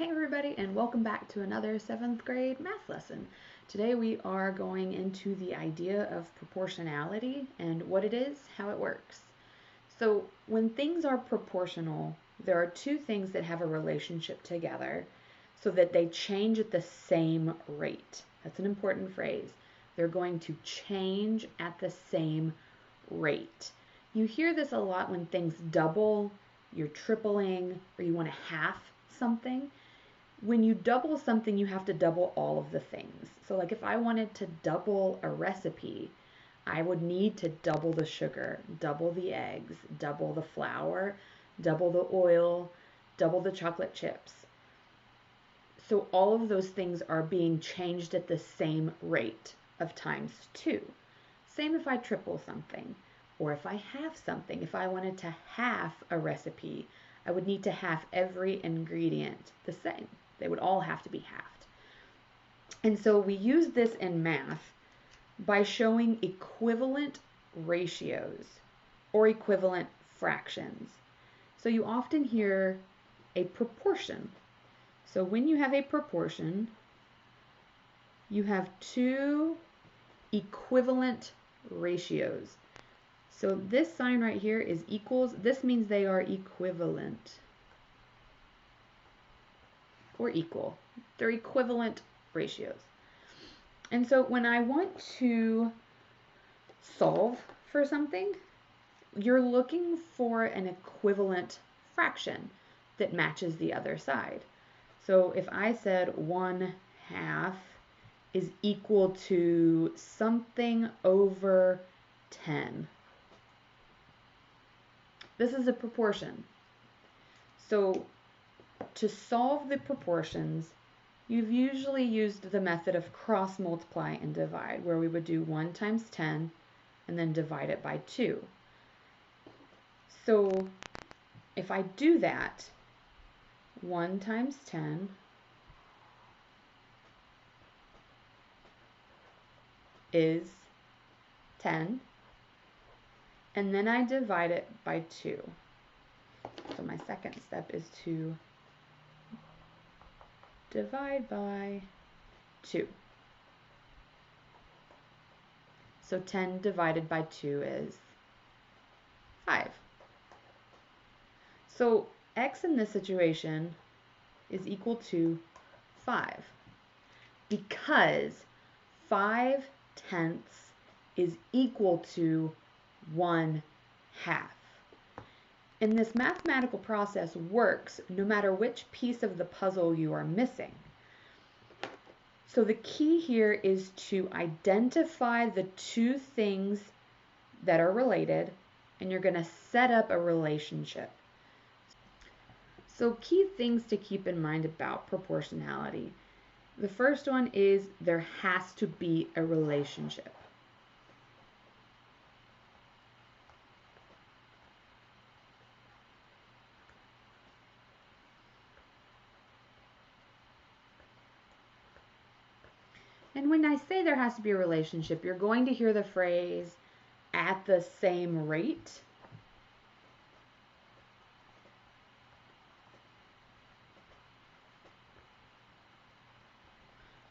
Hey everybody, and welcome back to another 7th grade math lesson. Today we are going into the idea of proportionality and what it is, how it works. So when things are proportional, there are two things that have a relationship together so that they change at the same rate. That's an important phrase. They're going to change at the same rate. You hear this a lot when things double, you're tripling, or you want to half something. When you double something, you have to double all of the things. So like if I wanted to double a recipe, I would need to double the sugar, double the eggs, double the flour, double the oil, double the chocolate chips. So all of those things are being changed at the same rate of times 2. Same if I triple something, or if I half something. If I wanted to half a recipe, I would need to half every ingredient the same. They would all have to be halved. And so we use this in math by showing equivalent ratios or equivalent fractions. So you often hear a proportion. So when you have a proportion, you have two equivalent ratios. So this sign right here is equals. This means they are equivalent or equal. They're equivalent ratios. And so when I want to solve for something, you're looking for an equivalent fraction that matches the other side. So if I said 1/2 is equal to something over 10, this is a proportion. So to solve the proportions, you've usually used the method of cross multiply and divide, where we would do 1 times 10 and then divide it by 2. So if I do that, 1 times 10 is 10, and then I divide it by 2. So my second step is to divide by 2. So 10 divided by 2 is 5. So x in this situation is equal to 5 because 5/10 is equal to 1/2. And this mathematical process works no matter which piece of the puzzle you are missing. So the key here is to identify the two things that are related, and you're going to set up a relationship. So key things to keep in mind about proportionality. The first one is there has to be a relationship. And when I say there has to be a relationship, you're going to hear the phrase at the same rate.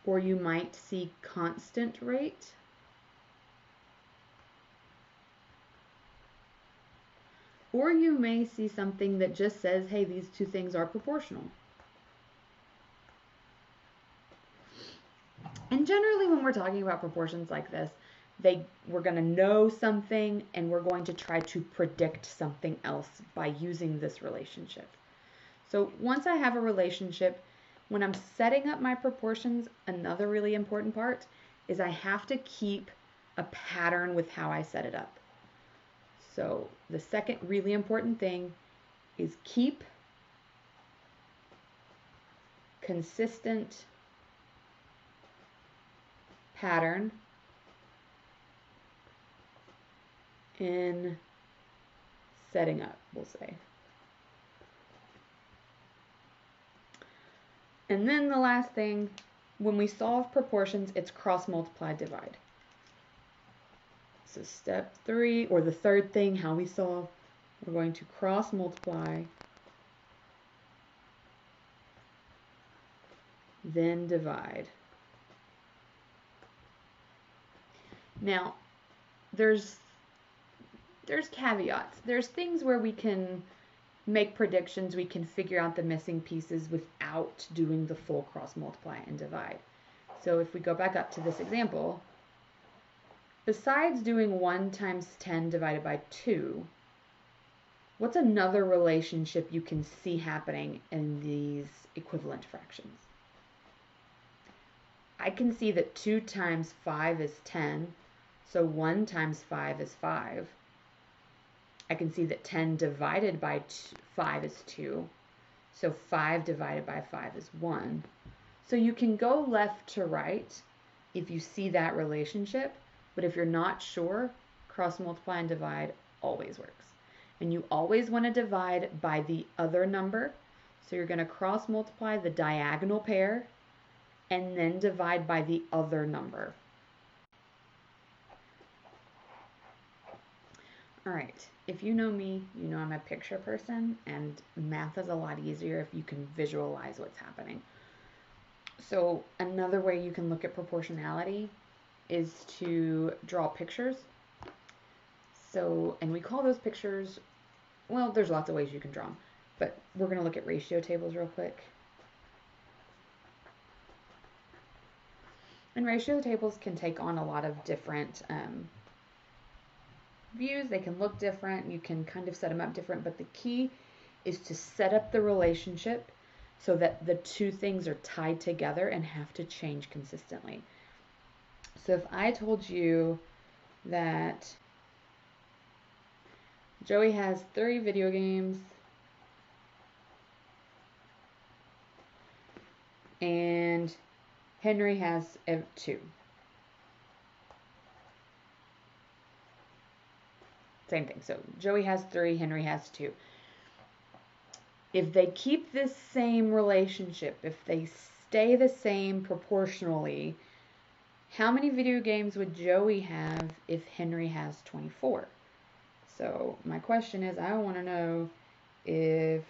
Or you might see constant rate. Or you may see something that just says, hey, these two things are proportional. And generally when we're talking about proportions like this, we're going to know something and we're going to try to predict something else by using this relationship. So once I have a relationship, when I'm setting up my proportions, another really important part is I have to keep a pattern with how I set it up. So the second really important thing is keep consistent pattern in setting up, we'll say. And then the last thing, when we solve proportions, it's cross multiply divide. So step 3, or the third thing, how we solve, we're going to cross multiply then divide. Now, there's caveats. There's things where we can make predictions, we can figure out the missing pieces without doing the full cross multiply and divide. So if we go back up to this example, besides doing 1 times 10 divided by 2, what's another relationship you can see happening in these equivalent fractions? I can see that 2 times 5 is 10, so 1 times 5 is 5. I can see that 10 divided by 5 is 2, so 5 divided by 5 is 1. So you can go left to right if you see that relationship, but if you're not sure, cross multiply and divide always works. And you always want to divide by the other number, so you're going to cross multiply the diagonal pair and then divide by the other number. All right, if you know me, you know I'm a picture person, and math is a lot easier if you can visualize what's happening. So another way you can look at proportionality is to draw pictures. So, and we call those pictures, well, there's lots of ways you can draw them, but we're going to look at ratio tables real quick. And ratio tables can take on a lot of different views. They can look different. You can kind of set them up different, but the key is to set up the relationship so that the two things are tied together and have to change consistently. So if I told you that Joey has 3 video games and Henry has 2. Same thing. So Joey has 3, Henry has 2. If they keep this same relationship, if they stay the same proportionally, how many video games would Joey have if Henry has 24? So my question is, I want to know if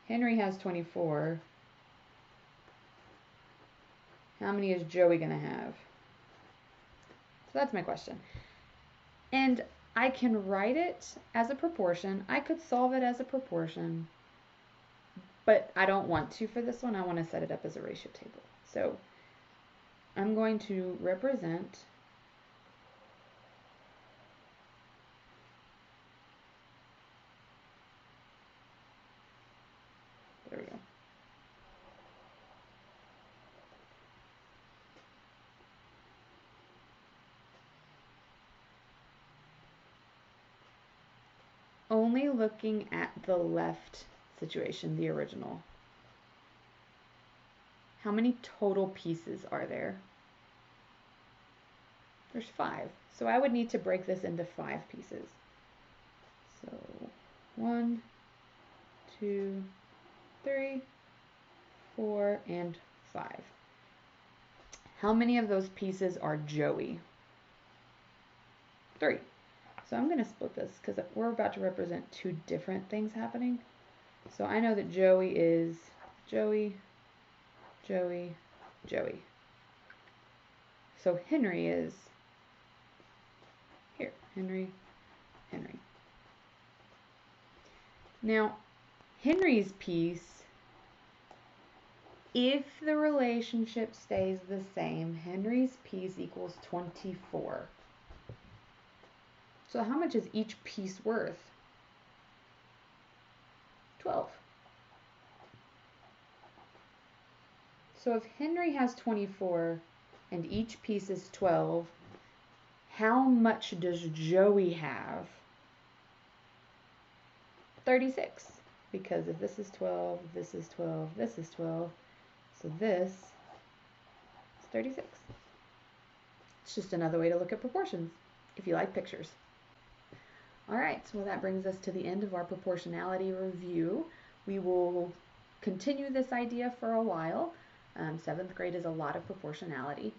Henry has 24, how many is Joey going to have? So that's my question. And I can write it as a proportion. I could solve it as a proportion, but I don't want to for this one. I want to set it up as a ratio table. So I'm going to represent there we go. Only looking at the left situation, the original. How many total pieces are there? There's 5. So I would need to break this into 5 pieces. So 1, 2, 3, 4, and 5. How many of those pieces are Joey? 3. So I'm going to split this because we're about to represent 2 different things happening. So I know that Joey is Joey, Joey, Joey. So Henry is here, Henry, Henry. Now, Henry's piece, if the relationship stays the same, Henry's piece equals 24. So how much is each piece worth? 12. So if Henry has 24 and each piece is 12, how much does Joey have? 36. Because if this is 12, this is 12, this is 12, so this is 36. It's just another way to look at proportions if you like pictures. All right, well that brings us to the end of our proportionality review. We will continue this idea for a while. 7th grade is a lot of proportionality.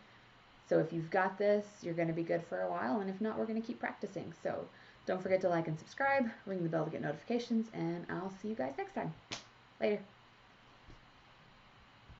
So if you've got this, you're going to be good for a while, and if not, we're going to keep practicing. So don't forget to like and subscribe, ring the bell to get notifications, and I'll see you guys next time. Later.